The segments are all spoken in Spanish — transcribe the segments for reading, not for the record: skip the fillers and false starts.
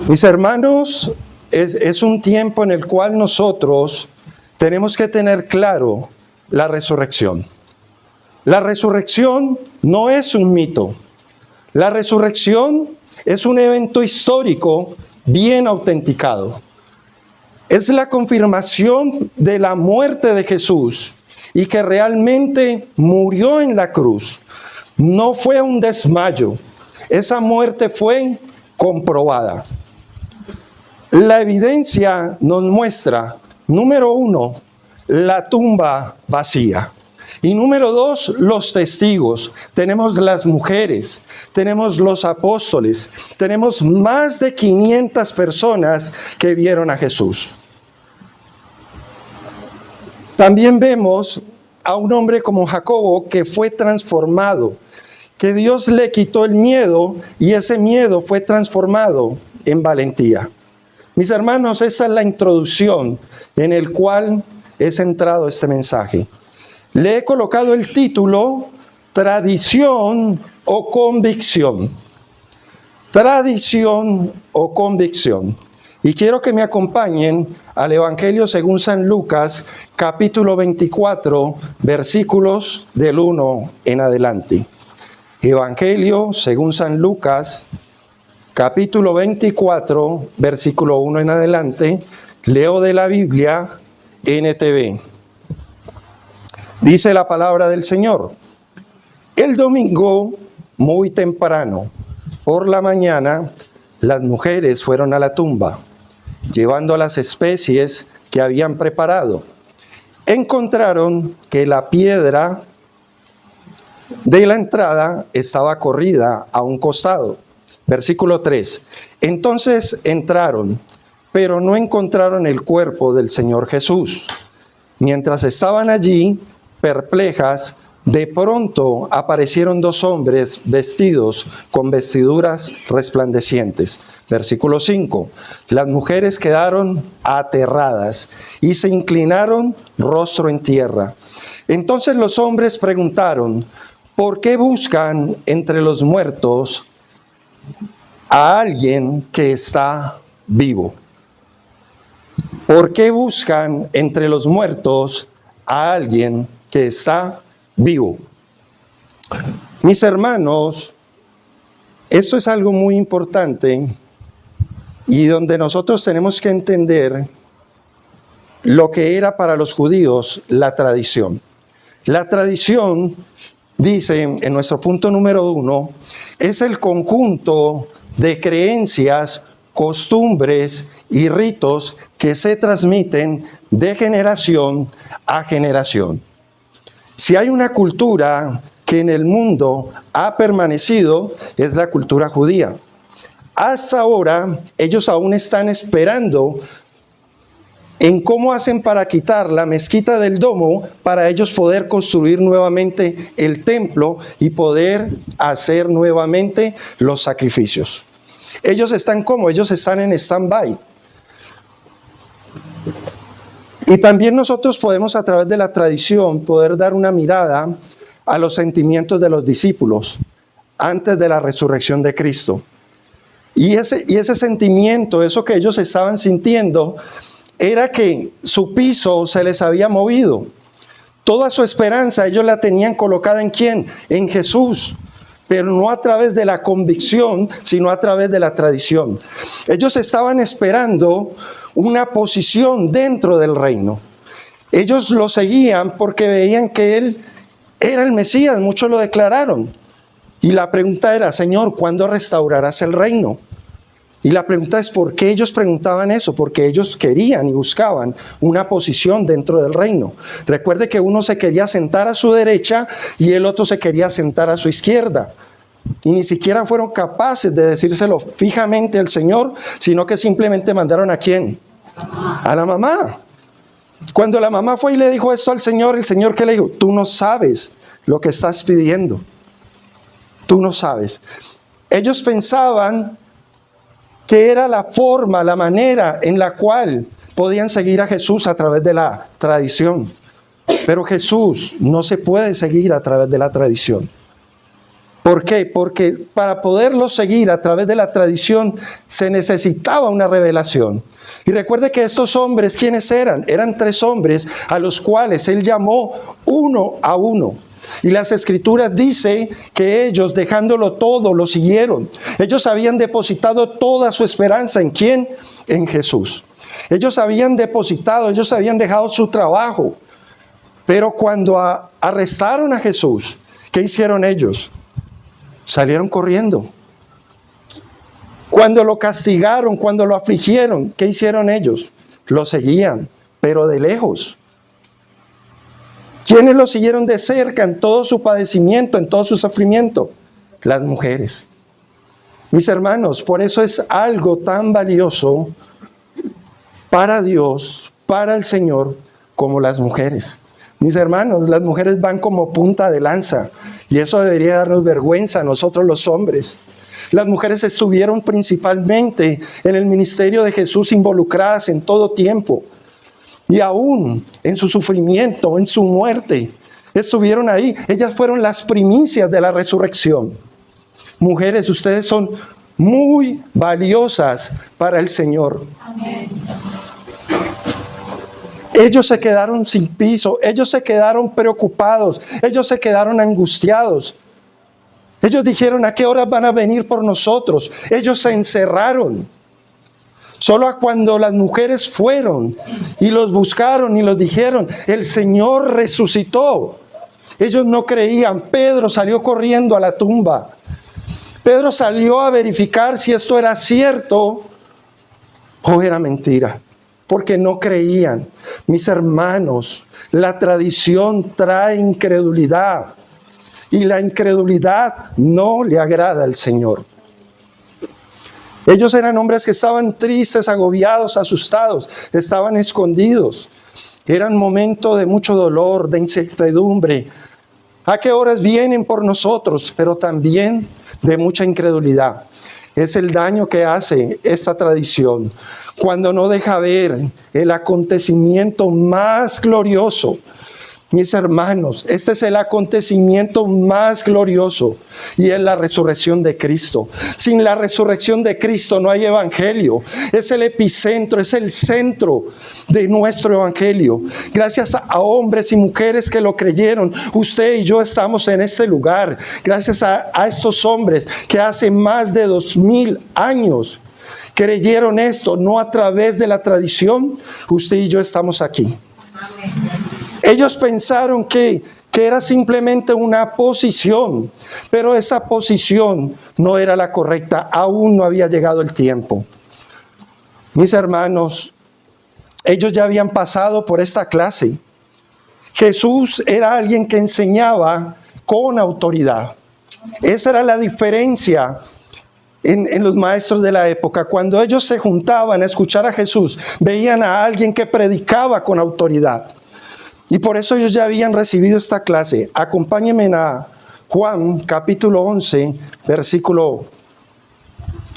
Mis hermanos, es un tiempo en el cual nosotros tenemos que tener claro la resurrección. La resurrección no es un mito. La resurrección es un evento histórico bien autenticado. Es la confirmación de la muerte de Jesús y que realmente murió en la cruz. No fue un desmayo. Esa muerte fue comprobada. La evidencia nos muestra, número 1, la tumba vacía. Y número 2, los testigos. Tenemos las mujeres, tenemos los apóstoles, tenemos más de 500 personas que vieron a Jesús. También vemos a un hombre como Jacobo que fue transformado, que Dios le quitó el miedo y ese miedo fue transformado en valentía. Mis hermanos, esa es la introducción en el cual he centrado este mensaje. Le he colocado el título, Tradición o Convicción. Tradición o convicción. Y quiero que me acompañen al Evangelio según San Lucas, capítulo 24, versículos del 1 en adelante. Evangelio según San Lucas, capítulo 24, versículo 1 en adelante. Leo de la Biblia NTV. Dice la palabra del Señor. El domingo, muy temprano, por la mañana, las mujeres fueron a la tumba, llevando las especies que habían preparado. Encontraron que la piedra de la entrada estaba corrida a un costado. Versículo 3. Entonces entraron, pero no encontraron el cuerpo del Señor Jesús. Mientras estaban allí, perplejas, de pronto aparecieron dos hombres vestidos con vestiduras resplandecientes. Versículo 5. Las mujeres quedaron aterradas y se inclinaron rostro en tierra. Entonces los hombres preguntaron, ¿por qué buscan entre los muertos a alguien que está vivo? ¿Por qué buscan entre los muertos a alguien que está vivo? Mis hermanos, esto es algo muy importante y donde nosotros tenemos que entender lo que era para los judíos la tradición. La tradición, dice en nuestro punto número 1, es el conjunto de creencias, costumbres y ritos que se transmiten de generación a generación. Si hay una cultura que en el mundo ha permanecido, es la cultura judía. Hasta ahora, ellos aún están esperando en cómo hacen para quitar la mezquita del domo, para ellos poder construir nuevamente el templo y poder hacer nuevamente los sacrificios. Ellos están como, ellos están en stand-by. Y también nosotros podemos a través de la tradición poder dar una mirada a los sentimientos de los discípulos antes de la resurrección de Cristo. Y ese sentimiento, eso que ellos estaban sintiendo, era que su piso se les había movido. Toda su esperanza ellos la tenían colocada ¿en quién? En Jesús. Pero no a través de la convicción, sino a través de la tradición. Ellos estaban esperando una posición dentro del reino. Ellos lo seguían porque veían que Él era el Mesías, muchos lo declararon. Y la pregunta era, Señor, ¿cuándo restaurarás el reino? Y la pregunta es, ¿por qué ellos preguntaban eso? Porque ellos querían y buscaban una posición dentro del reino. Recuerde que uno se quería sentar a su derecha y el otro se quería sentar a su izquierda. Y ni siquiera fueron capaces de decírselo fijamente al Señor, sino que simplemente mandaron ¿a quién? A la mamá. Cuando la mamá fue y le dijo esto al Señor, el Señor ¿qué le dijo? Tú no sabes lo que estás pidiendo. Tú no sabes. Ellos pensaban que era la forma, la manera en la cual podían seguir a Jesús a través de la tradición. Pero Jesús no se puede seguir a través de la tradición. ¿Por qué? Porque para poderlo seguir a través de la tradición se necesitaba una revelación. Y recuerde que estos hombres, ¿quiénes eran? Eran 3 hombres a los cuales él llamó uno a uno. Y las escrituras dicen que ellos, dejándolo todo, lo siguieron. Ellos habían depositado toda su esperanza ¿en quién? En Jesús. Ellos habían depositado, ellos habían dejado su trabajo. Pero cuando arrestaron a Jesús, ¿qué hicieron ellos? Salieron corriendo. Cuando lo castigaron, cuando lo afligieron, ¿qué hicieron ellos? Lo seguían, pero de lejos. ¿Quiénes lo siguieron de cerca en todo su padecimiento, en todo su sufrimiento? Las mujeres. Mis hermanos, por eso es algo tan valioso para Dios, para el Señor, como las mujeres. Mis hermanos, las mujeres van como punta de lanza y eso debería darnos vergüenza a nosotros los hombres. Las mujeres estuvieron principalmente en el ministerio de Jesús involucradas en todo tiempo y aún en su sufrimiento, en su muerte, estuvieron ahí. Ellas fueron las primicias de la resurrección. Mujeres, ustedes son muy valiosas para el Señor. Amén. Ellos se quedaron sin piso, ellos se quedaron preocupados, ellos se quedaron angustiados. Ellos dijeron, ¿a qué horas van a venir por nosotros? Ellos se encerraron. Solo cuando las mujeres fueron y los buscaron y los dijeron, el Señor resucitó. Ellos no creían. Pedro salió corriendo a la tumba. Pedro salió a verificar si esto era cierto o era mentira. Porque no creían. Mis hermanos, la tradición trae incredulidad. Y la incredulidad no le agrada al Señor. Ellos eran hombres que estaban tristes, agobiados, asustados. Estaban escondidos. Eran momentos de mucho dolor, de incertidumbre. ¿A qué horas vienen por nosotros? Pero también de mucha incredulidad. Es el daño que hace esta tradición cuando no deja ver el acontecimiento más glorioso. Mis hermanos, este es el acontecimiento más glorioso y es la resurrección de Cristo. Sin la resurrección de Cristo no hay evangelio. Es el epicentro, es el centro de nuestro evangelio. Gracias a hombres y mujeres que lo creyeron, usted y yo estamos en este lugar. Gracias a estos hombres que hace más de 2000 años creyeron esto, no a través de la tradición, usted y yo estamos aquí. Amén. Ellos pensaron que era simplemente una posición, pero esa posición no era la correcta, aún no había llegado el tiempo. Mis hermanos, ellos ya habían pasado por esta clase. Jesús era alguien que enseñaba con autoridad. Esa era la diferencia en los maestros de la época. Cuando ellos se juntaban a escuchar a Jesús, veían a alguien que predicaba con autoridad. Y por eso ellos ya habían recibido esta clase. Acompáñenme a Juan capítulo 11, versículo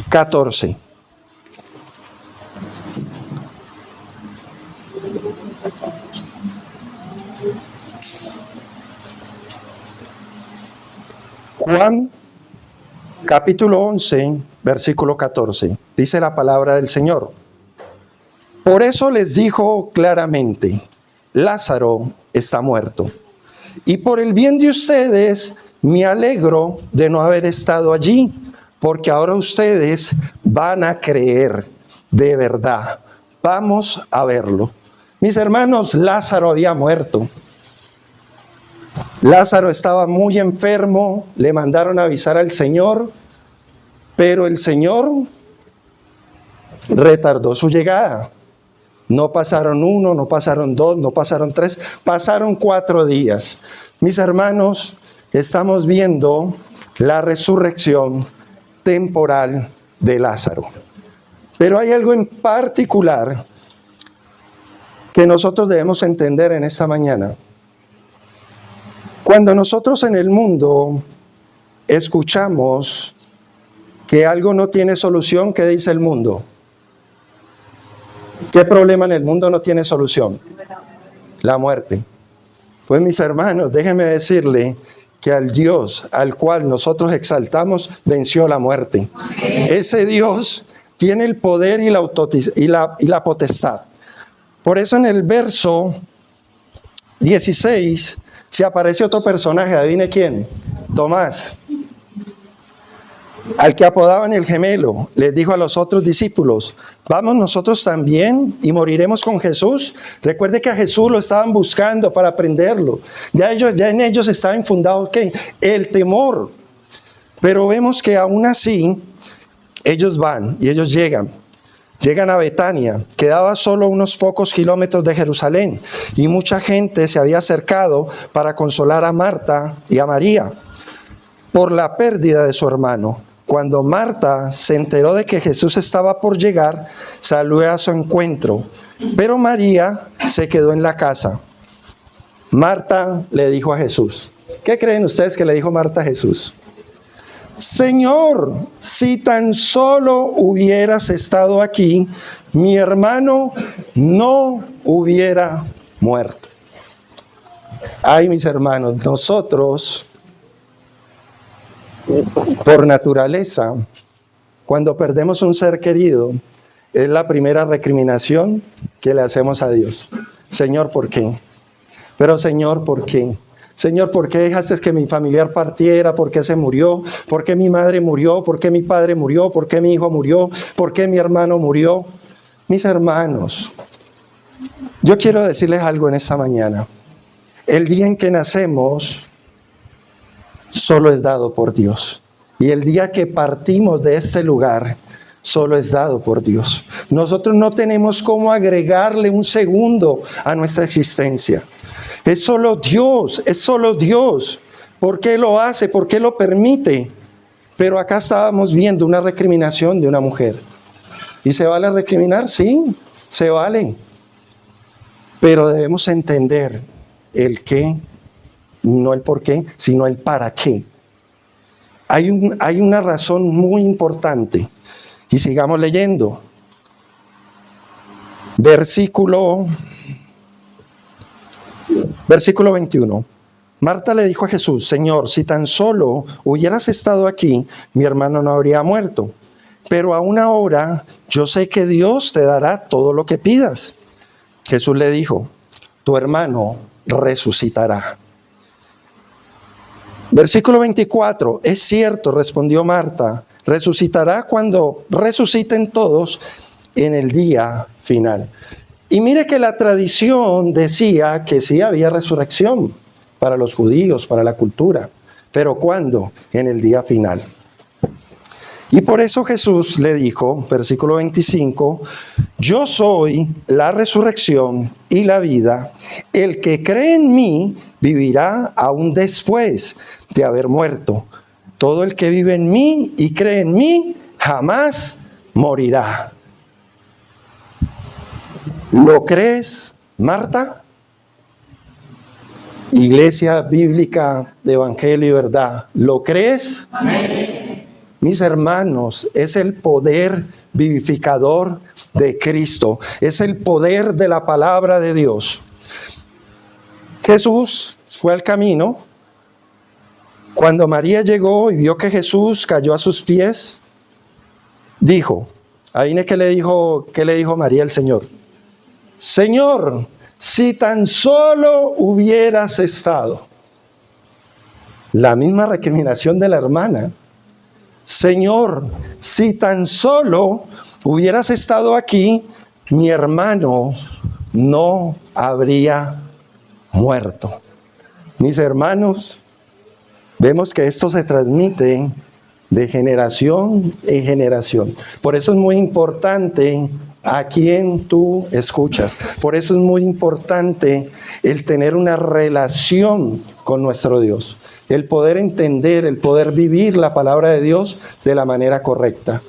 14. Juan capítulo 11, versículo 14. Dice la palabra del Señor. Por eso les dijo claramente, Lázaro está muerto. Y por el bien de ustedes me alegro de no haber estado allí, porque ahora ustedes van a creer de verdad. Vamos a verlo. Mis hermanos, Lázaro había muerto. Lázaro estaba muy enfermo, le mandaron a avisar al Señor, pero el Señor retardó su llegada. No pasaron 1, no pasaron 2, no pasaron 3, pasaron 4 días. Mis hermanos, estamos viendo la resurrección temporal de Lázaro. Pero hay algo en particular que nosotros debemos entender en esta mañana. Cuando nosotros en el mundo escuchamos que algo no tiene solución, ¿qué dice el mundo? ¿Qué problema en el mundo no tiene solución? La muerte. Pues mis hermanos, déjenme decirle que al Dios al cual nosotros exaltamos venció la muerte. Ese Dios tiene el poder y la potestad. Por eso en el verso 16 se aparece otro personaje, adivine quién, Tomás, al que apodaban el gemelo. Les dijo a los otros discípulos: vamos nosotros también y moriremos con Jesús. Recuerde que a Jesús lo estaban buscando para prenderlo. Ya en ellos estaba infundado ¿qué? El temor. Pero vemos que aún así ellos van y ellos llegan a Betania. Quedaba solo unos pocos kilómetros de Jerusalén y mucha gente se había acercado para consolar a Marta y a María por la pérdida de su hermano. Cuando Marta se enteró de que Jesús estaba por llegar, salió a su encuentro, pero María se quedó en la casa. Marta le dijo a Jesús, ¿qué creen ustedes que le dijo Marta a Jesús? Señor, si tan solo hubieras estado aquí, mi hermano no hubiera muerto. Ay, mis hermanos, nosotros, por naturaleza, cuando perdemos un ser querido, es la primera recriminación que le hacemos a Dios. Señor, ¿por qué? Pero Señor, ¿por qué? Señor, ¿por qué dejaste que mi familiar partiera? ¿Por qué se murió? ¿Por qué mi madre murió? ¿Por qué mi padre murió? ¿Por qué mi hijo murió? ¿Por qué mi hermano murió? Mis hermanos, yo quiero decirles algo en esta mañana. El día en que nacemos solo es dado por Dios. Y el día que partimos de este lugar solo es dado por Dios. Nosotros no tenemos cómo agregarle un segundo a nuestra existencia. Es solo Dios, es solo Dios. ¿Por qué lo hace? ¿Por qué lo permite? Pero acá estábamos viendo una recriminación de una mujer. ¿Y se vale recriminar? Sí, se vale. Pero debemos entender el qué, no el por qué, sino el para qué. Hay una razón muy importante. Y sigamos leyendo. Versículo 21. Marta le dijo a Jesús: Señor, si tan solo hubieras estado aquí, mi hermano no habría muerto. Pero aún ahora yo sé que Dios te dará todo lo que pidas. Jesús le dijo: tu hermano resucitará. Versículo 24. Es cierto, respondió Marta, resucitará cuando resuciten todos en el día final. Y mire que la tradición decía que sí había resurrección para los judíos, para la cultura. ¿Pero cuándo? En el día final. Y por eso Jesús le dijo, versículo 25, yo soy la resurrección y la vida. El que cree en mí vivirá aún después de haber muerto. Todo el que vive en mí y cree en mí jamás morirá. ¿Lo crees, Marta? Iglesia Bíblica de Evangelio y Verdad, ¿lo crees? Amén. Mis hermanos, es el poder vivificador de Cristo, es el poder de la palabra de Dios. Jesús fue al camino. Cuando María llegó y vio que Jesús cayó a sus pies, dijo, ahí es que le dijo María al Señor: Señor, si tan solo hubieras estado. La misma recriminación de la hermana. Señor, si tan solo hubieras estado aquí, mi hermano no habría muerto. Mis hermanos, vemos que esto se transmite de generación en generación. Por eso es muy importante a quién tú escuchas. Por eso es muy importante el tener una relación con nuestro Dios. El poder entender, el poder vivir la palabra de Dios de la manera correcta.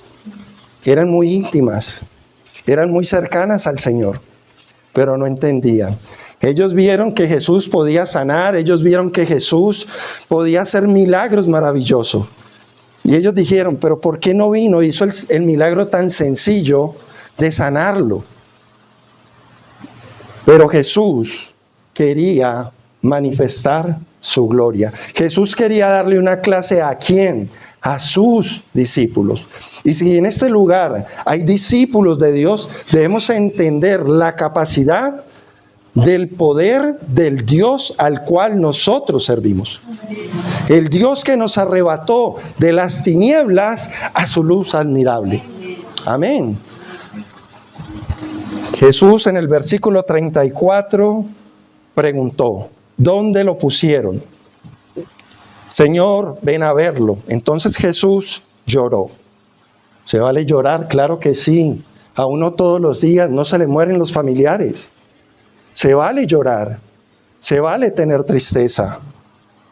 Eran muy íntimas, eran muy cercanas al Señor, pero no entendían. Ellos vieron que Jesús podía sanar, ellos vieron que Jesús podía hacer milagros maravillosos. Y ellos dijeron, pero ¿por qué no vino? Hizo el milagro tan sencillo de sanarlo. Pero Jesús quería manifestar su gloria. Jesús quería darle una clase ¿a quién? A sus discípulos. Y si en este lugar hay discípulos de Dios, debemos entender la capacidad del poder del Dios al cual nosotros servimos. El Dios que nos arrebató de las tinieblas a su luz admirable. Amén. Jesús en el versículo 34 preguntó, ¿dónde lo pusieron? Señor, ven a verlo. Entonces Jesús lloró. ¿Se vale llorar? Claro que sí. A uno todos los días no se le mueren los familiares. Se vale llorar. Se vale tener tristeza.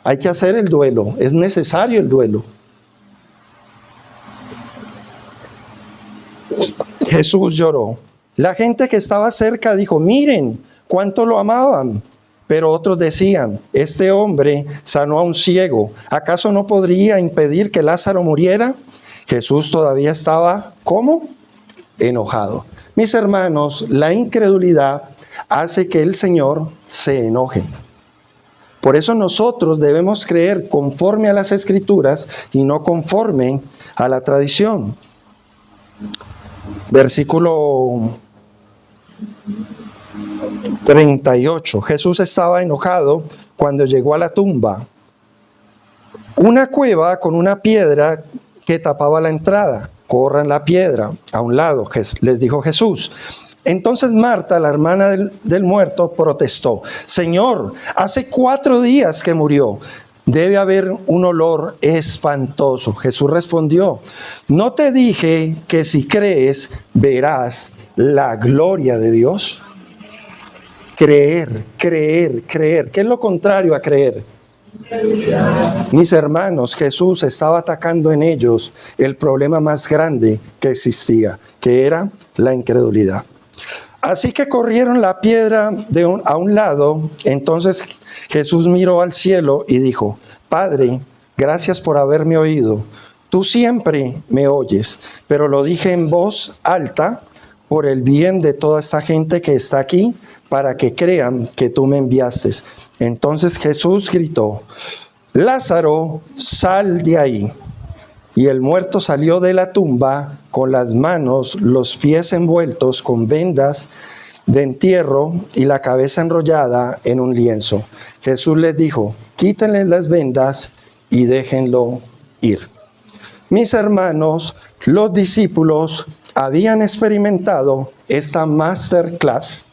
Hay que hacer el duelo. Es necesario el duelo. Jesús lloró. La gente que estaba cerca dijo, miren cuánto lo amaban. Pero otros decían, este hombre sanó a un ciego. ¿Acaso no podría impedir que Lázaro muriera? Jesús todavía estaba, ¿cómo? Enojado. Mis hermanos, la incredulidad hace que el Señor se enoje. Por eso nosotros debemos creer conforme a las Escrituras y no conforme a la tradición. Versículo 38. Jesús estaba enojado cuando llegó a la tumba. Una cueva con una piedra que tapaba la entrada. Corran la piedra a un lado, les dijo Jesús. Entonces Marta, la hermana del muerto, protestó. Señor, hace 4 días que murió. Debe haber un olor espantoso. Jesús respondió, ¿no te dije que si crees verás la gloria de Dios? Creer, creer, creer. ¿Qué es lo contrario a creer? Mis hermanos, Jesús estaba atacando en ellos el problema más grande que existía, que era la incredulidad. Así que corrieron la piedra a un lado. Entonces Jesús miró al cielo y dijo, Padre, gracias por haberme oído. Tú siempre me oyes, pero lo dije en voz alta por el bien de toda esta gente que está aquí, para que crean que tú me enviaste. Entonces Jesús gritó, Lázaro, sal de ahí. Y el muerto salió de la tumba con las manos, los pies envueltos con vendas de entierro y la cabeza enrollada en un lienzo. Jesús les dijo, quítenle las vendas y déjenlo ir. Mis hermanos, los discípulos habían experimentado esta masterclass.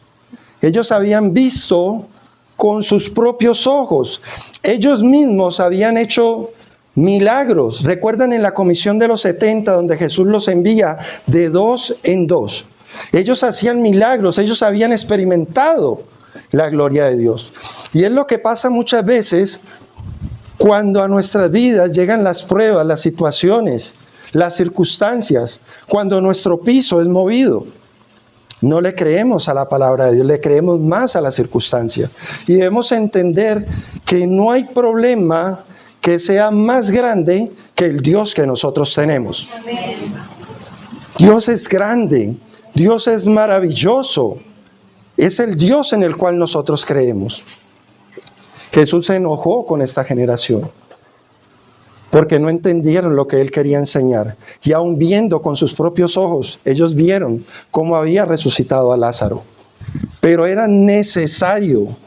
Ellos habían visto con sus propios ojos. Ellos mismos habían hecho milagros. ¿Recuerdan en la comisión de los 70 donde Jesús los envía de 2 en 2? Ellos hacían milagros, ellos habían experimentado la gloria de Dios. Y es lo que pasa muchas veces cuando a nuestras vidas llegan las pruebas, las situaciones, las circunstancias, cuando nuestro piso es movido. No le creemos a la palabra de Dios, le creemos más a la circunstancia. Y debemos entender que no hay problema que sea más grande que el Dios que nosotros tenemos. Amén. Dios es grande, Dios es maravilloso. Es el Dios en el cual nosotros creemos. Jesús se enojó con esta generación porque no entendieron lo que Él quería enseñar. Y aún viendo con sus propios ojos, ellos vieron cómo había resucitado a Lázaro. Pero era necesario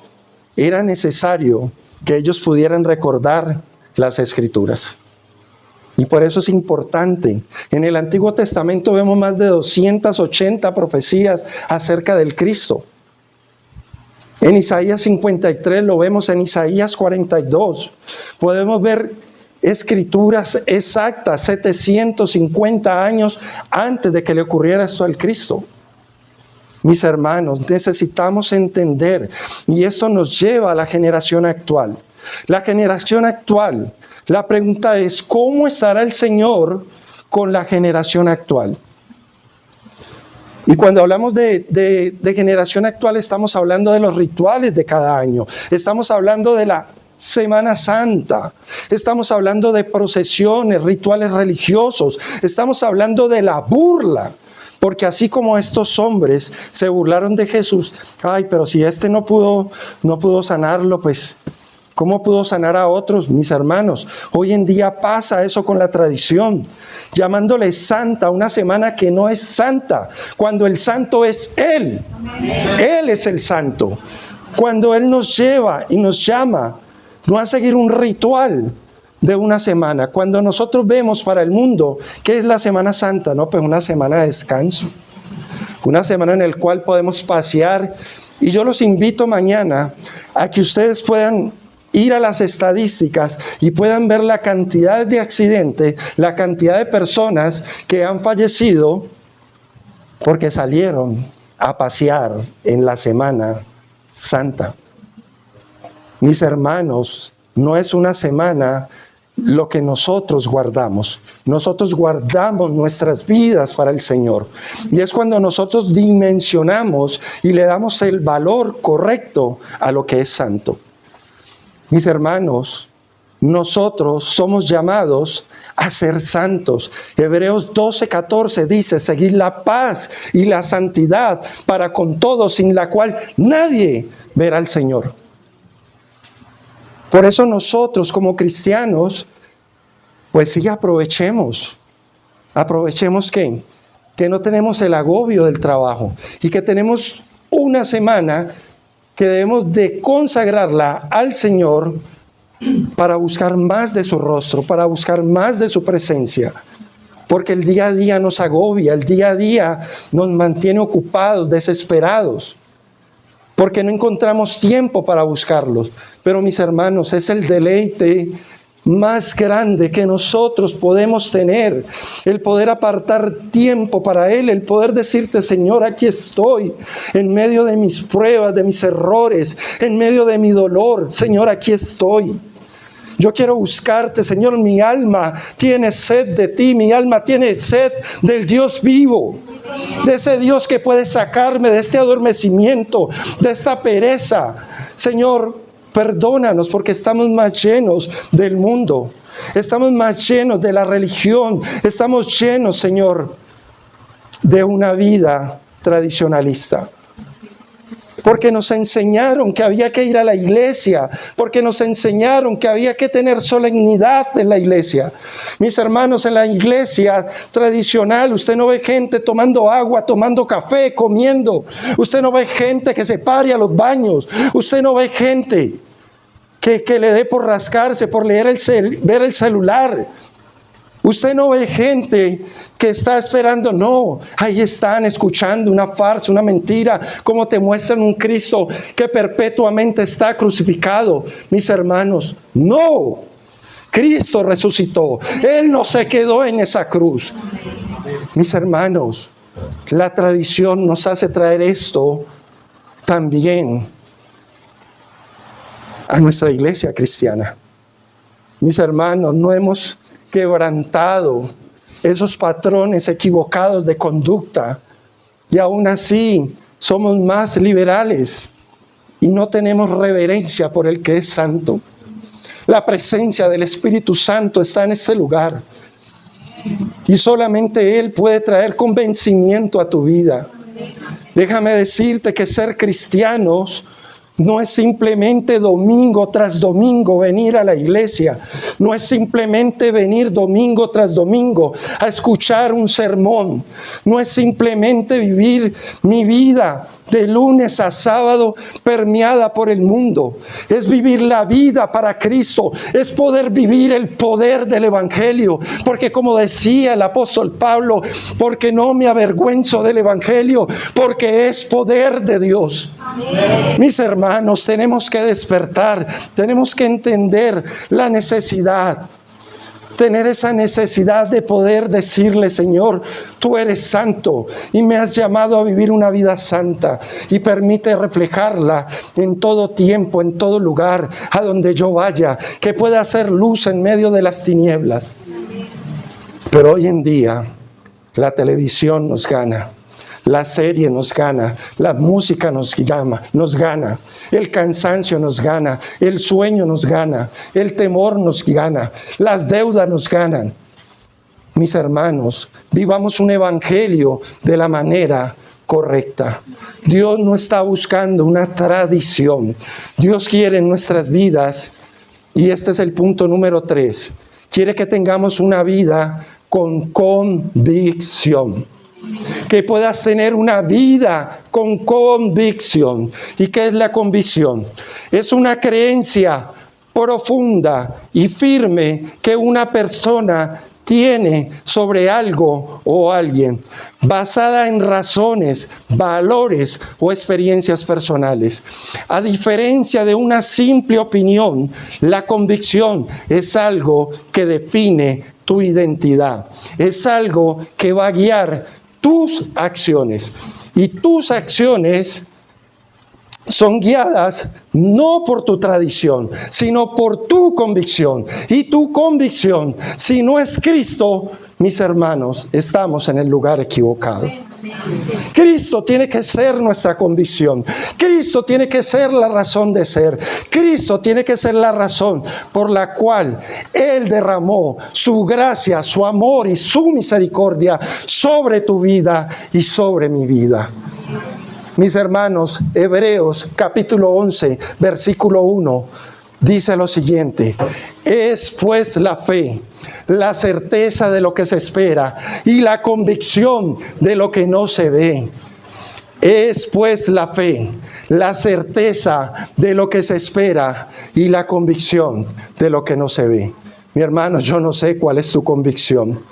que ellos pudieran recordar las Escrituras. Y por eso es importante. En el Antiguo Testamento vemos más de 280 profecías acerca del Cristo. En Isaías 53 lo vemos, en Isaías 42. Podemos ver escrituras exactas, 750 años antes de que le ocurriera esto al Cristo. Mis hermanos, necesitamos entender, y esto nos lleva a la generación actual. La generación actual, la pregunta es, ¿cómo estará el Señor con la generación actual? Y cuando hablamos de generación actual, estamos hablando de los rituales de cada año. Estamos hablando de la Semana Santa. Estamos hablando de procesiones, rituales religiosos. Estamos hablando de la burla. Porque así como estos hombres se burlaron de Jesús, ay, pero si este no pudo sanarlo, pues ¿cómo pudo sanar a otros? Mis hermanos, hoy en día pasa eso con la tradición, llamándole santa una semana que no es santa, cuando el santo es Él. Él es el santo. Cuando Él nos lleva y nos llama, no a seguir un ritual de una semana. Cuando nosotros vemos para el mundo, ¿qué es la Semana Santa? No, pues una semana de descanso. Una semana en la cual podemos pasear. Y yo los invito mañana a que ustedes puedan ir a las estadísticas y puedan ver la cantidad de accidentes, la cantidad de personas que han fallecido porque salieron a pasear en la Semana Santa. Mis hermanos, no es una semana lo que nosotros guardamos. Nosotros guardamos nuestras vidas para el Señor. Y es cuando nosotros dimensionamos y le damos el valor correcto a lo que es santo. Mis hermanos, nosotros somos llamados a ser santos. Hebreos 12:14 dice, seguid la paz y la santidad para con todos, sin la cual nadie verá al Señor. Por eso nosotros como cristianos, pues sí aprovechemos que no tenemos el agobio del trabajo y que tenemos una semana que debemos de consagrarla al Señor para buscar más de su rostro, para buscar más de su presencia. Porque el día a día nos agobia, el día a día nos mantiene ocupados, desesperados. Porque no encontramos tiempo para buscarlos. Pero mis hermanos, es el deleite más grande que nosotros podemos tener, el poder apartar tiempo para Él, el poder decirte, Señor, aquí estoy, en medio de mis pruebas, de mis errores, en medio de mi dolor, Señor, aquí estoy. Yo quiero buscarte, Señor, mi alma tiene sed de ti, mi alma tiene sed del Dios vivo, de ese Dios que puede sacarme de este adormecimiento, de esta pereza. Señor, perdónanos porque estamos más llenos del mundo, estamos más llenos de la religión, estamos llenos, Señor, de una vida tradicionalista. Porque nos enseñaron que había que ir a la iglesia, porque nos enseñaron que había que tener solemnidad en la iglesia. Mis hermanos, en la iglesia tradicional usted no ve gente tomando agua, tomando café, comiendo. Usted no ve gente que se pare a los baños. Usted no ve gente que le dé por rascarse, por ver el celular. Usted no ve gente que está esperando, no, ahí están escuchando una farsa, una mentira, como te muestran un Cristo que perpetuamente está crucificado. Mis hermanos, no, Cristo resucitó, Él no se quedó en esa cruz. Mis hermanos, la tradición nos hace traer esto también a nuestra iglesia cristiana. Mis hermanos, no hemos quebrantado esos patrones equivocados de conducta y aún así somos más liberales y no tenemos reverencia por el que es santo. La presencia del Espíritu Santo está en este lugar y solamente Él puede traer convencimiento a tu vida. Déjame decirte que ser cristianos no es simplemente domingo tras domingo venir a la iglesia. No es simplemente venir domingo tras domingo a escuchar un sermón. No es simplemente vivir mi vida de lunes a sábado permeada por el mundo. Es vivir la vida para Cristo. Es poder vivir el poder del Evangelio. Porque como decía el apóstol Pablo, porque no me avergüenzo del Evangelio, porque es poder de Dios. Amén. Mis hermanos, tenemos que despertar, tenemos que entender la necesidad. Tener esa necesidad de poder decirle, Señor, tú eres santo y me has llamado a vivir una vida santa y permite reflejarla en todo tiempo, en todo lugar, a donde yo vaya, que pueda hacer luz en medio de las tinieblas. Pero hoy en día la televisión nos gana. La serie nos gana, la música nos gana, el cansancio nos gana, el sueño nos gana, el temor nos gana, las deudas nos ganan. mis hermanos, vivamos un evangelio de la manera correcta. Dios no está buscando una tradición. Dios quiere en nuestras vidas, y este es el punto número 3, quiere que tengamos una vida con convicción. Que puedas tener una vida con convicción. ¿Y qué es la convicción? Es una creencia profunda y firme que una persona tiene sobre algo o alguien, basada en razones, valores o experiencias personales. A diferencia de una simple opinión, la convicción es algo que define tu identidad. Es algo que va a guiar tus acciones. Y tus acciones son guiadas no por tu tradición, sino por tu convicción. Y tu convicción, si no es Cristo, mis hermanos, estamos en el lugar equivocado. Cristo tiene que ser nuestra convicción. Cristo tiene que ser la razón de ser. Cristo tiene que ser la razón por la cual Él derramó su gracia, su amor y su misericordia sobre tu vida y sobre mi vida. Mis hermanos, Hebreos capítulo 11, versículo 1, dice lo siguiente: es pues la fe, la certeza de lo que se espera y la convicción de lo que no se ve. Es pues la fe, la certeza de lo que se espera y la convicción de lo que no se ve. Mi hermano, yo no sé cuál es tu convicción.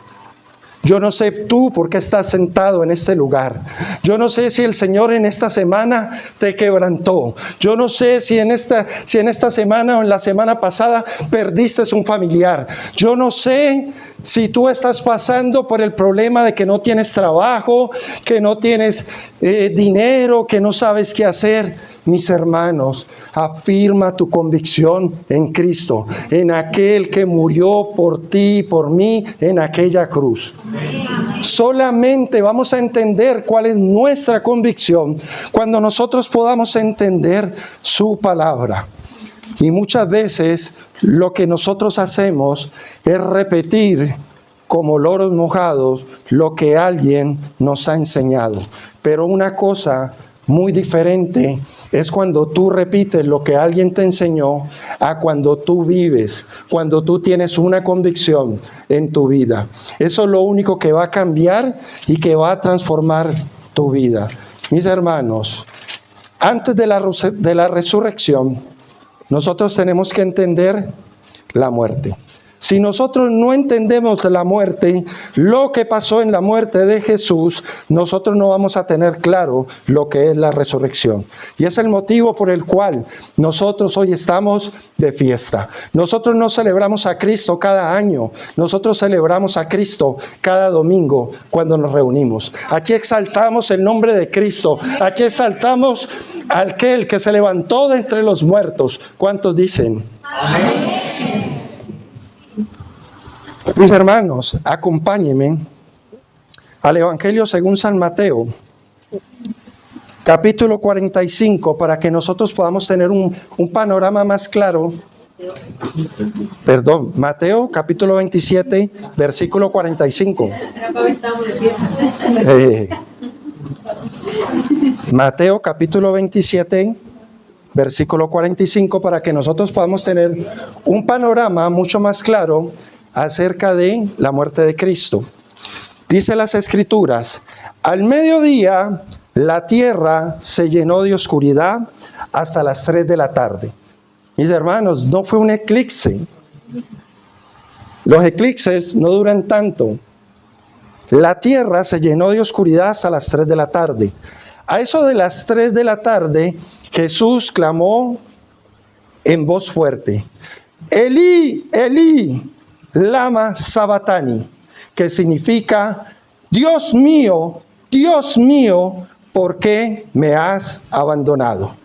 Yo no sé tú por qué estás sentado en este lugar. Yo no sé si el Señor en esta semana te quebrantó. Yo no sé si en esta semana o en la semana pasada perdiste un familiar. Yo no sé si tú estás pasando por el problema de que no tienes trabajo, que no tienes dinero, que no sabes qué hacer. Mis hermanos, afirma tu convicción en Cristo, en aquel que murió por ti y por mí en aquella cruz. Solamente vamos a entender cuál es nuestra convicción cuando nosotros podamos entender su palabra. Y muchas veces lo que nosotros hacemos es repetir como loros mojados lo que alguien nos ha enseñado. Pero una cosa muy diferente es cuando tú repites lo que alguien te enseñó a cuando tú vives, cuando tú tienes una convicción en tu vida. Eso es lo único que va a cambiar y que va a transformar tu vida. Mis hermanos, antes de la resurrección, nosotros tenemos que entender la muerte. Si nosotros no entendemos la muerte, lo que pasó en la muerte de Jesús, nosotros no vamos a tener claro lo que es la resurrección. Y es el motivo por el cual nosotros hoy estamos de fiesta. Nosotros no celebramos a Cristo cada año, nosotros celebramos a Cristo cada domingo cuando nos reunimos. Aquí exaltamos el nombre de Cristo, aquí exaltamos a aquel que se levantó de entre los muertos. ¿Cuántos dicen? Amén. Mis hermanos, acompáñenme al Evangelio según San Mateo, capítulo 45, para que nosotros podamos tener un panorama más claro. Mateo, capítulo 27, versículo 45. Mateo, capítulo 27, versículo 45, para que nosotros podamos tener un panorama mucho más claro acerca de la muerte de Cristo. Dice las Escrituras: al mediodía la tierra se llenó de oscuridad hasta las 3 de la tarde. Mis hermanos, no fue un eclipse. Los eclipses no duran tanto. La tierra se llenó de oscuridad hasta las 3 de la tarde. A eso de las 3 de la tarde, Jesús clamó en voz fuerte: Elí, Elí, lama sabatani, que significa: Dios mío, ¿por qué me has abandonado?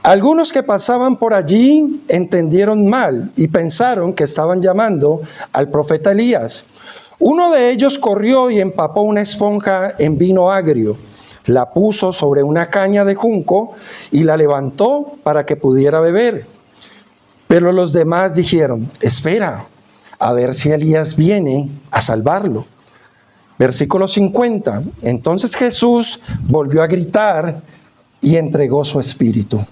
Algunos que pasaban por allí entendieron mal y pensaron que estaban llamando al profeta Elías. Uno de ellos corrió y empapó una esponja en vino agrio, la puso sobre una caña de junco y la levantó para que pudiera beber. Pero los demás dijeron: espera, a ver si Elías viene a salvarlo. Versículo 50. Entonces Jesús volvió a gritar y entregó su espíritu.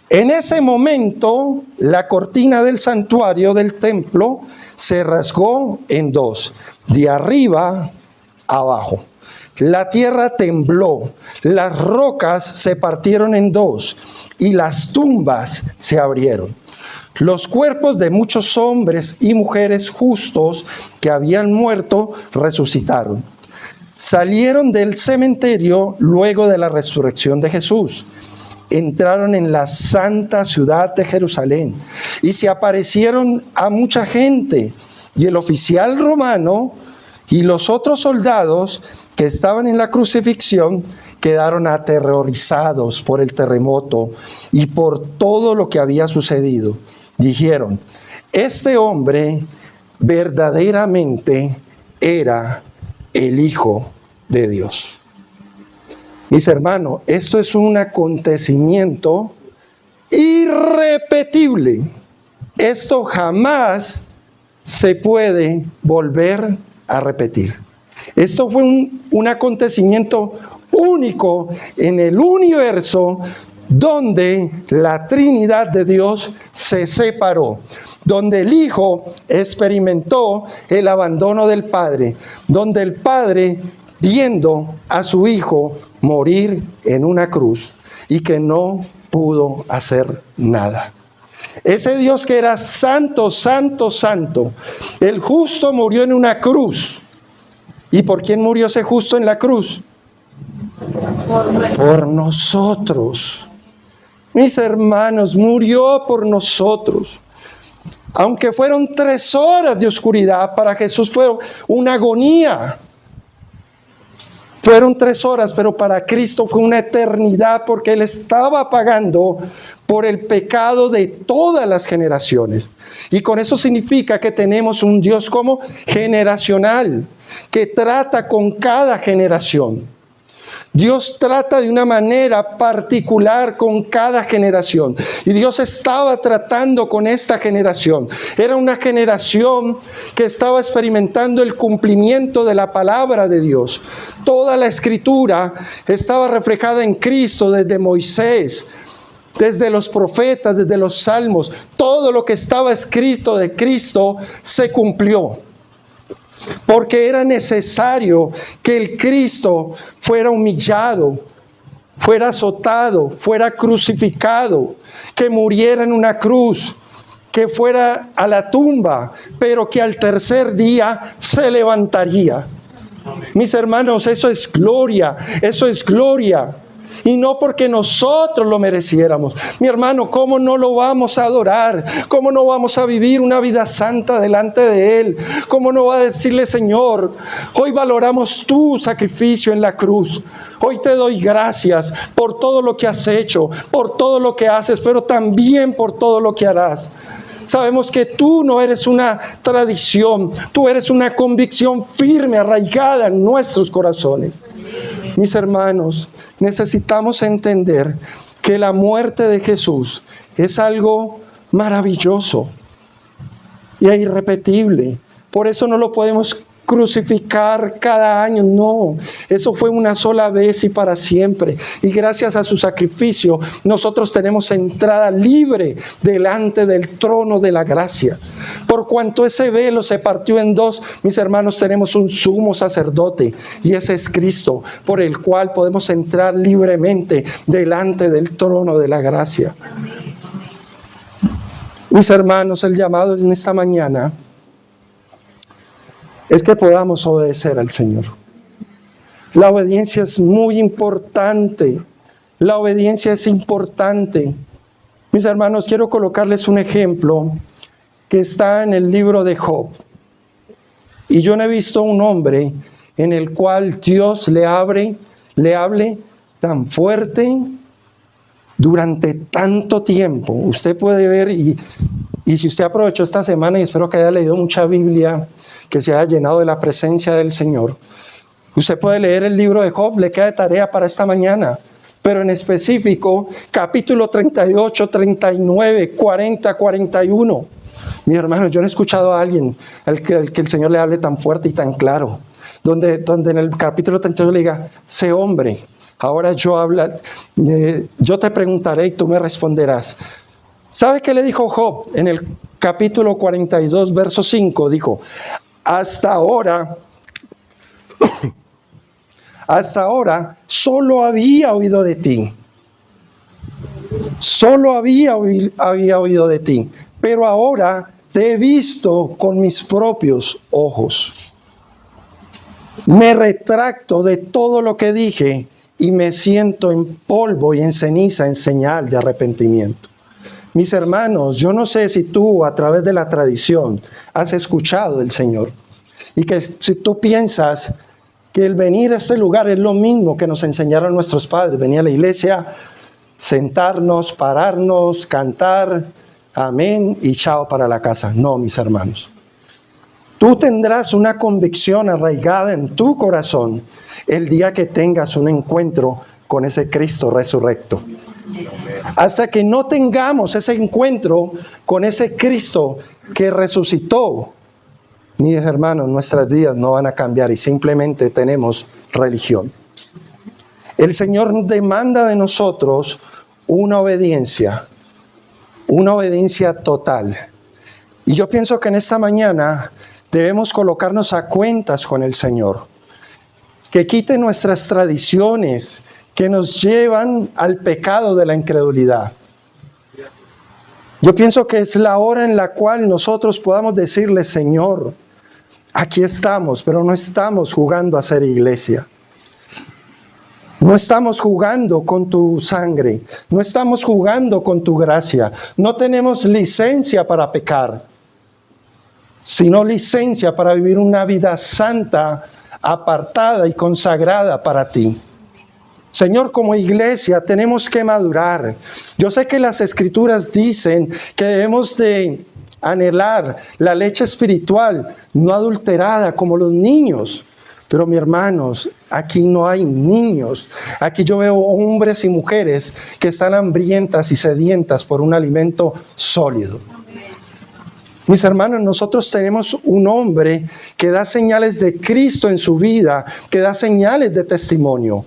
En ese momento, la cortina del santuario del templo se rasgó en dos, de arriba a abajo. La tierra tembló, las rocas se partieron en dos y las tumbas se abrieron. Los cuerpos de muchos hombres y mujeres justos que habían muerto resucitaron. Salieron del cementerio luego de la resurrección de Jesús. Entraron en la santa ciudad de Jerusalén y se aparecieron a mucha gente. Y el oficial romano y los otros soldados que estaban en la crucifixión quedaron aterrorizados por el terremoto y por todo lo que había sucedido. Dijeron: este hombre verdaderamente era el Hijo de Dios. Mis hermanos, esto es un acontecimiento irrepetible. Esto jamás se puede volver a repetir. Esto fue un acontecimiento único en el universo, donde la Trinidad de Dios se separó, donde el Hijo experimentó el abandono del Padre, donde el Padre, viendo a su Hijo morir en una cruz y que no pudo hacer nada. Ese Dios que era santo, santo, santo, el justo murió en una cruz. ¿Y por quién murió ese justo en la cruz? Por nosotros. Mis hermanos, murió por nosotros. Aunque fueron 3 horas de oscuridad, para Jesús fue una agonía. Fueron 3 horas, pero para Cristo fue una eternidad, porque Él estaba pagando por el pecado de todas las generaciones. Y con eso significa que tenemos un Dios como generacional, que trata con cada generación. Dios trata de una manera particular con cada generación. Y Dios estaba tratando con esta generación. Era una generación que estaba experimentando el cumplimiento de la palabra de Dios. Toda la Escritura estaba reflejada en Cristo, desde Moisés, desde los profetas, desde los salmos. Todo lo que estaba escrito de Cristo se cumplió. Porque era necesario que el Cristo fuera humillado, fuera azotado, fuera crucificado, que muriera en una cruz, que fuera a la tumba, pero que al tercer día se levantaría. Amén. Mis hermanos, eso es gloria, eso es gloria. Y no porque nosotros lo mereciéramos. Mi hermano, ¿cómo no lo vamos a adorar? ¿Cómo no vamos a vivir una vida santa delante de Él? ¿Cómo no va a decirle: Señor, hoy valoramos tu sacrificio en la cruz? Hoy te doy gracias por todo lo que has hecho, por todo lo que haces, pero también por todo lo que harás. Sabemos que tú no eres una tradición, tú eres una convicción firme, arraigada en nuestros corazones. Mis hermanos, necesitamos entender que la muerte de Jesús es algo maravilloso y irrepetible. Por eso no lo podemos crucificar cada año, no. Eso fue una sola vez y para siempre. Y gracias a su sacrificio, nosotros tenemos entrada libre delante del trono de la gracia. Por cuanto ese velo se partió en dos, mis hermanos, tenemos un sumo sacerdote, y ese es Cristo, por el cual podemos entrar libremente delante del trono de la gracia. Mis hermanos, el llamado en esta mañana es que podamos obedecer al Señor. La obediencia es muy importante. La obediencia es importante. Mis hermanos, quiero colocarles un ejemplo que está en el libro de Job. Y yo no he visto un hombre en el cual Dios le hable tan fuerte durante tanto tiempo. Usted puede ver, y si usted aprovechó esta semana, y espero que haya leído mucha Biblia, que se haya llenado de la presencia del Señor, usted puede leer el libro de Job, le queda de tarea para esta mañana, pero en específico, capítulo 38, 39, 40, 41. Mi hermano, yo no he escuchado a alguien al que el Señor le hable tan fuerte y tan claro. Donde en el capítulo 32 le diga, sé hombre. Ahora yo te preguntaré y tú me responderás. ¿Sabe qué le dijo Job en el capítulo 42, verso 5? Dijo, hasta ahora solo había oído de ti. Solo había oído de ti. Pero ahora te he visto con mis propios ojos. Me retracto de todo lo que dije y me siento en polvo y en ceniza en señal de arrepentimiento. Mis hermanos, yo no sé si tú a través de la tradición has escuchado del Señor y que si tú piensas que el venir a este lugar es lo mismo que nos enseñaron nuestros padres, venir a la iglesia, sentarnos, pararnos, cantar, amén y chao para la casa. No, mis hermanos. Tú tendrás una convicción arraigada en tu corazón el día que tengas un encuentro con ese Cristo resurrecto. Hasta que no tengamos ese encuentro con ese Cristo que resucitó, mis hermanos, nuestras vidas no van a cambiar y simplemente tenemos religión. El Señor demanda de nosotros una obediencia total. Y yo pienso que en esta mañana debemos colocarnos a cuentas con el Señor. Que quite nuestras tradiciones que nos llevan al pecado de la incredulidad. Yo pienso que es la hora en la cual nosotros podamos decirle, Señor, aquí estamos, pero no estamos jugando a ser iglesia. No estamos jugando con tu sangre, no estamos jugando con tu gracia, no tenemos licencia para pecar, sino licencia para vivir una vida santa, apartada y consagrada para ti. Señor, como iglesia tenemos que madurar. Yo sé que las Escrituras dicen que debemos de anhelar la leche espiritual, no adulterada como los niños. Pero mis hermanos, aquí no hay niños. Aquí yo veo hombres y mujeres que están hambrientas y sedientas por un alimento sólido. Mis hermanos, nosotros tenemos un hombre que da señales de Cristo en su vida, que da señales de testimonio.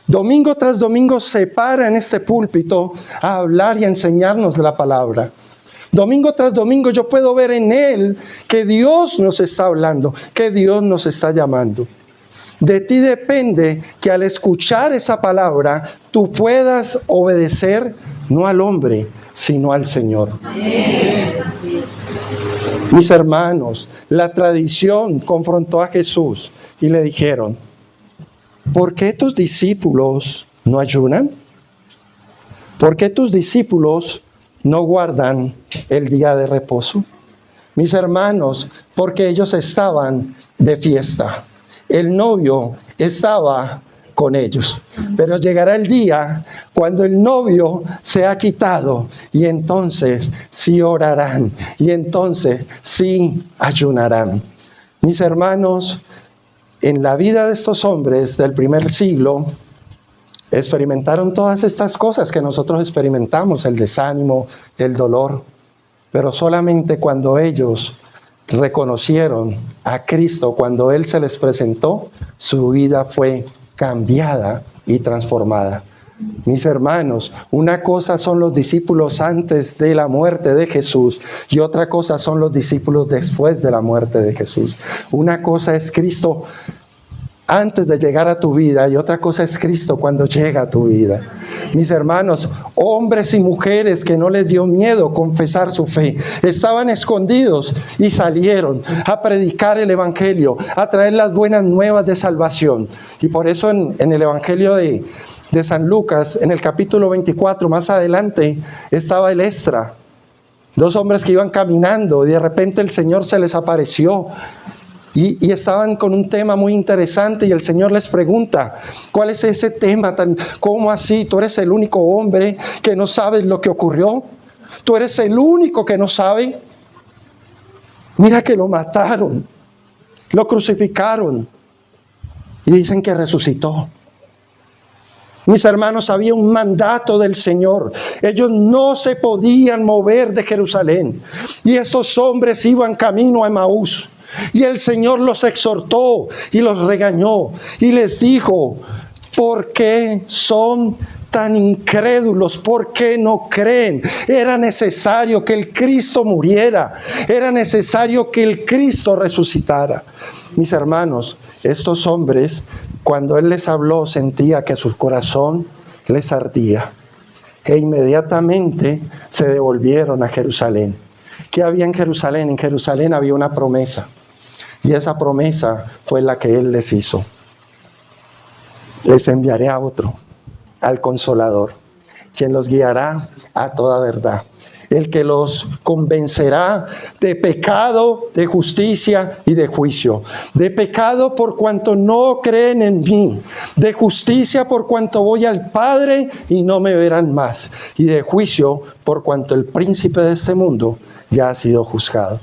Domingo tras domingo se para en este púlpito a hablar y a enseñarnos de la palabra. Domingo tras domingo yo puedo ver en él que Dios nos está hablando, que Dios nos está llamando. De ti depende que al escuchar esa palabra tú puedas obedecer no al hombre, sino al Señor. Mis hermanos, la tradición confrontó a Jesús y le dijeron, ¿por qué tus discípulos no ayunan? ¿Por qué tus discípulos no guardan el día de reposo? Mis hermanos, porque ellos estaban de fiesta. El novio estaba con ellos. Pero llegará el día cuando el novio se ha quitado y entonces sí orarán y entonces sí ayunarán. Mis hermanos, en la vida de estos hombres del primer siglo, experimentaron todas estas cosas que nosotros experimentamos, el desánimo, el dolor, pero solamente cuando ellos reconocieron a Cristo, cuando Él se les presentó, su vida fue cambiada y transformada. Mis hermanos, una cosa son los discípulos antes de la muerte de Jesús y otra cosa son los discípulos después de la muerte de Jesús. Una cosa es Cristo antes de llegar a tu vida y otra cosa es Cristo cuando llega a tu vida. Mis hermanos, hombres y mujeres que no les dio miedo confesar su fe, estaban escondidos y salieron a predicar el evangelio, a traer las buenas nuevas de salvación. Y por eso en el evangelio de San Lucas, en el capítulo 24, más adelante, estaba el Esdras, dos hombres que iban caminando y de repente el Señor se les apareció. Y estaban con un tema muy interesante y el Señor les pregunta, ¿cuál es ese tema? ¿Cómo así? ¿Tú eres el único hombre que no sabes lo que ocurrió? ¿Tú eres el único que no sabe? Mira que lo mataron, lo crucificaron y dicen que resucitó. Mis hermanos, había un mandato del Señor. Ellos no se podían mover de Jerusalén. Y estos hombres iban camino a Emaús. Y el Señor los exhortó y los regañó. Y les dijo, ¿por qué son tan incrédulos? ¿Por qué no creen? Era necesario que el Cristo muriera. Era necesario que el Cristo resucitara. Mis hermanos, estos hombres, cuando Él les habló, sentía que su corazón les ardía. E inmediatamente se devolvieron a Jerusalén. ¿Qué había en Jerusalén? En Jerusalén había una promesa. Y esa promesa fue la que Él les hizo. Les enviaré a otro, al Consolador, quien los guiará a toda verdad. El que los convencerá de pecado, de justicia y de juicio. De pecado por cuanto no creen en mí. De justicia por cuanto voy al Padre y no me verán más. Y de juicio por cuanto el príncipe de este mundo ya ha sido juzgado.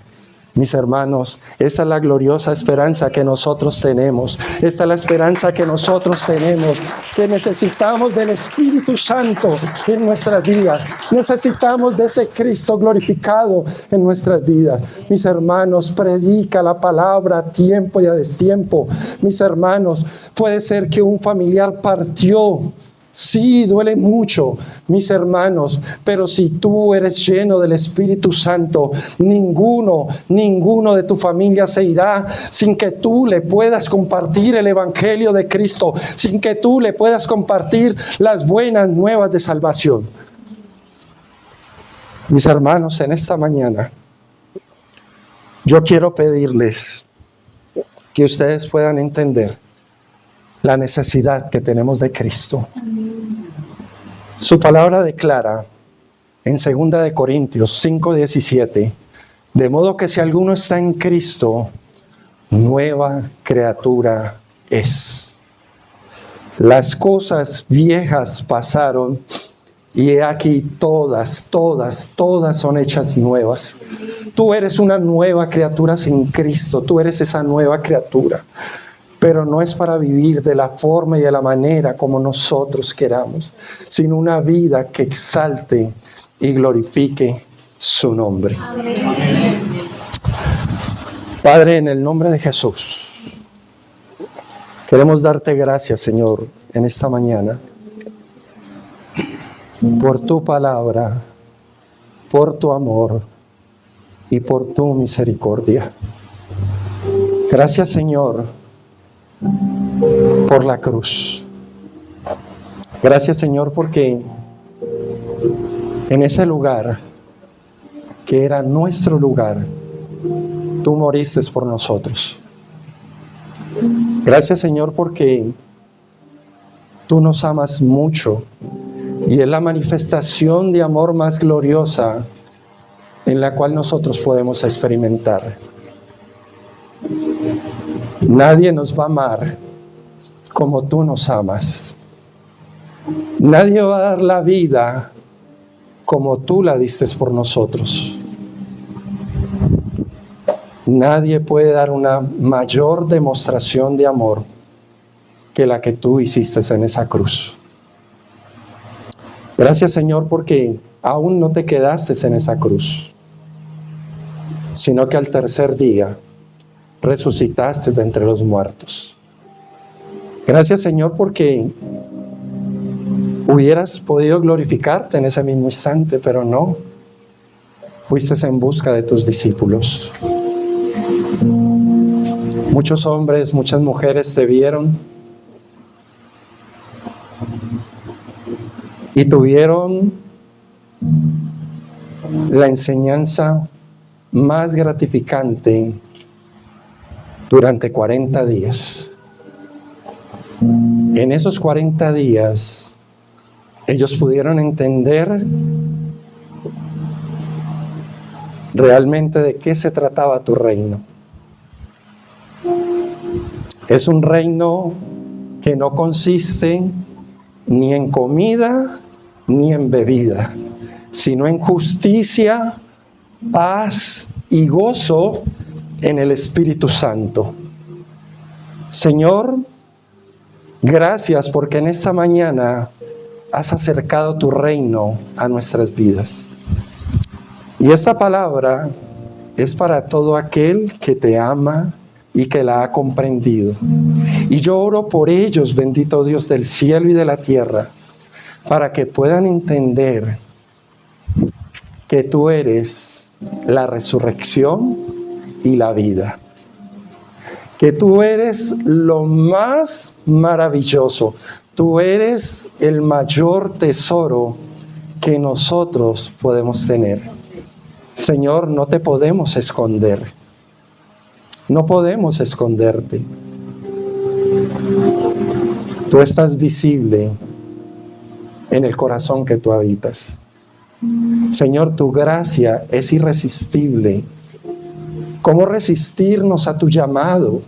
Mis hermanos, esa es la gloriosa esperanza que nosotros tenemos. Esta es la esperanza que nosotros tenemos, que necesitamos del Espíritu Santo en nuestras vidas. Necesitamos de ese Cristo glorificado en nuestras vidas. Mis hermanos, predica la palabra a tiempo y a destiempo. Mis hermanos, puede ser que un familiar partió. Sí, duele mucho, mis hermanos, pero si tú eres lleno del Espíritu Santo, ninguno de tu familia se irá sin que tú le puedas compartir el Evangelio de Cristo, sin que tú le puedas compartir las buenas nuevas de salvación. Mis hermanos, en esta mañana, yo quiero pedirles que ustedes puedan entender la necesidad que tenemos de Cristo. Su palabra declara en 2 Corintios 5:17, de modo que si alguno está en Cristo, nueva criatura es. Las cosas viejas pasaron y he aquí todas son hechas nuevas. Tú eres una nueva criatura sin Cristo, tú eres esa nueva criatura. Pero no es para vivir de la forma y de la manera como nosotros queramos, sino una vida que exalte y glorifique su nombre. Amén. Padre, en el nombre de Jesús, queremos darte gracias, Señor, en esta mañana, por tu palabra, por tu amor y por tu misericordia. Gracias, Señor, por la cruz. Gracias, Señor, porque en ese lugar que era nuestro lugar, tú moriste por nosotros. Gracias, Señor, porque tú nos amas mucho y es la manifestación de amor más gloriosa en la cual nosotros podemos experimentar. Nadie nos va a amar como tú nos amas. Nadie va a dar la vida como tú la diste por nosotros. Nadie puede dar una mayor demostración de amor que la que tú hiciste en esa cruz. Gracias, Señor, porque aún no te quedaste en esa cruz, sino que al tercer día resucitaste de entre los muertos. Gracias, Señor, porque hubieras podido glorificarte en ese mismo instante, pero no. Fuiste en busca de tus discípulos. Muchos hombres, muchas mujeres te vieron y tuvieron la enseñanza más gratificante durante 40 días. En esos 40 días, ellos pudieron entender realmente de qué se trataba tu reino. Es un reino que no consiste ni en comida ni en bebida, sino en justicia, paz y gozo en el Espíritu Santo. Señor, gracias porque en esta mañana has acercado tu reino a nuestras vidas. Y esta palabra es para todo aquel que te ama y que la ha comprendido. Y yo oro por ellos, bendito Dios del cielo y de la tierra, para que puedan entender que tú eres la resurrección y la vida. Que tú eres lo más maravilloso. Tú eres el mayor tesoro que nosotros podemos tener. Señor, no te podemos esconder. No podemos esconderte. Tú estás visible en el corazón que tú habitas. Señor, tu gracia es irresistible. ¿Cómo resistirnos a tu llamado?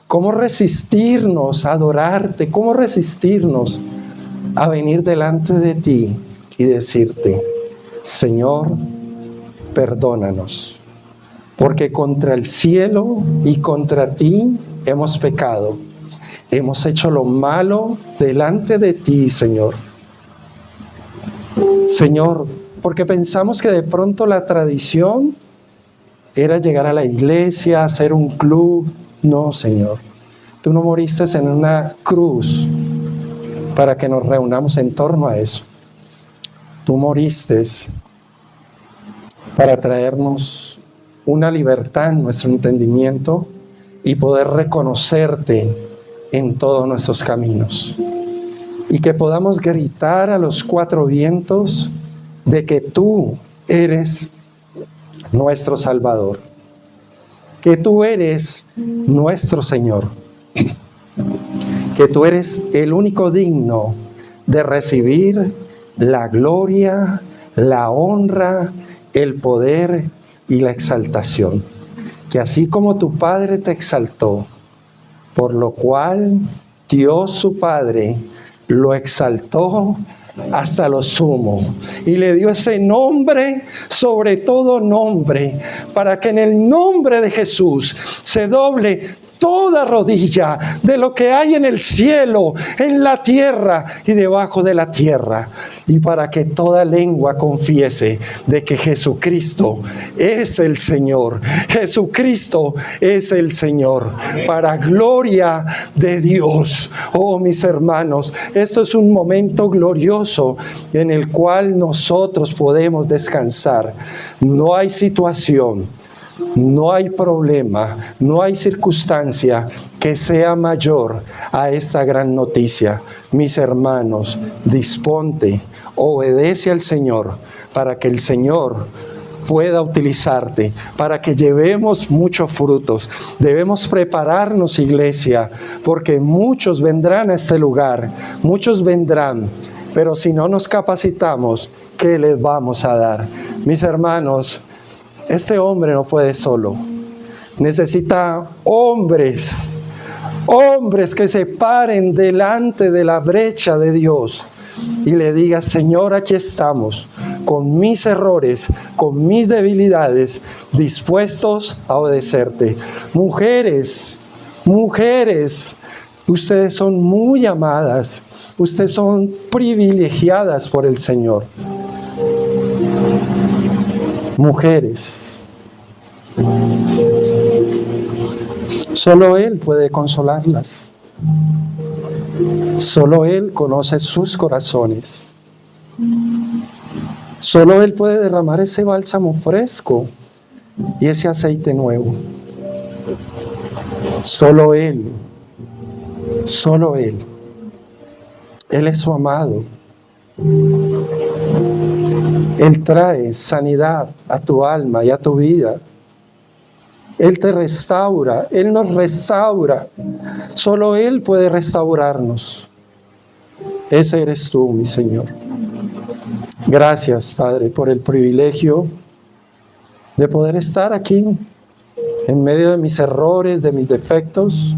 ¿Cómo resistirnos a adorarte? ¿Cómo resistirnos a venir delante de ti y decirte, Señor, perdónanos, porque contra el cielo y contra ti hemos pecado. Hemos hecho lo malo delante de ti, Señor. Señor, porque pensamos que de pronto la tradición era llegar a la iglesia, hacer un club. No, Señor. Tú no moriste en una cruz para que nos reunamos en torno a eso. Tú moriste para traernos una libertad en nuestro entendimiento y poder reconocerte en todos nuestros caminos. Y que podamos gritar a los cuatro vientos de que tú eres nuestro Salvador, que tú eres nuestro Señor, que tú eres el único digno de recibir la gloria, la honra, el poder y la exaltación. Que así como tu Padre te exaltó, por lo cual Dios su Padre lo exaltó hasta lo sumo y le dio ese nombre sobre todo nombre, para que en el nombre de Jesús se doble toda rodilla de lo que hay en el cielo, en la tierra y debajo de la tierra, y para que toda lengua confiese de que Jesucristo es el Señor. Jesucristo es el Señor, para gloria de Dios. Oh, mis hermanos, esto es un momento glorioso en el cual nosotros podemos descansar. No hay situación, no hay problema, no hay circunstancia que sea mayor a esta gran noticia. Mis hermanos, disponte, obedece al Señor, para que el Señor pueda utilizarte, para que llevemos muchos frutos. Debemos prepararnos, iglesia, porque muchos vendrán a este lugar, muchos vendrán, pero si no nos capacitamos, ¿qué les vamos a dar? Mis hermanos, este hombre no puede solo. Necesita hombres que se paren delante de la brecha de Dios y le digan, Señor, aquí estamos, con mis errores, con mis debilidades, dispuestos a obedecerte. Mujeres, ustedes son muy amadas, ustedes son privilegiadas por el Señor. Mujeres, solo Él puede consolarlas. Solo Él conoce sus corazones. Solo Él puede derramar ese bálsamo fresco y ese aceite nuevo. Solo Él. Solo Él. Él es su amado. Él trae sanidad a tu alma y a tu vida. Él te restaura, Él nos restaura. Solo Él puede restaurarnos. Ese eres tú, mi Señor. Gracias, Padre, por el privilegio de poder estar aquí, en medio de mis errores, de mis defectos.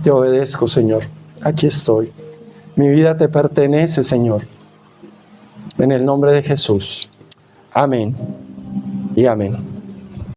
Te obedezco, Señor. Aquí estoy. Mi vida te pertenece, Señor. En el nombre de Jesús. Amén y amén.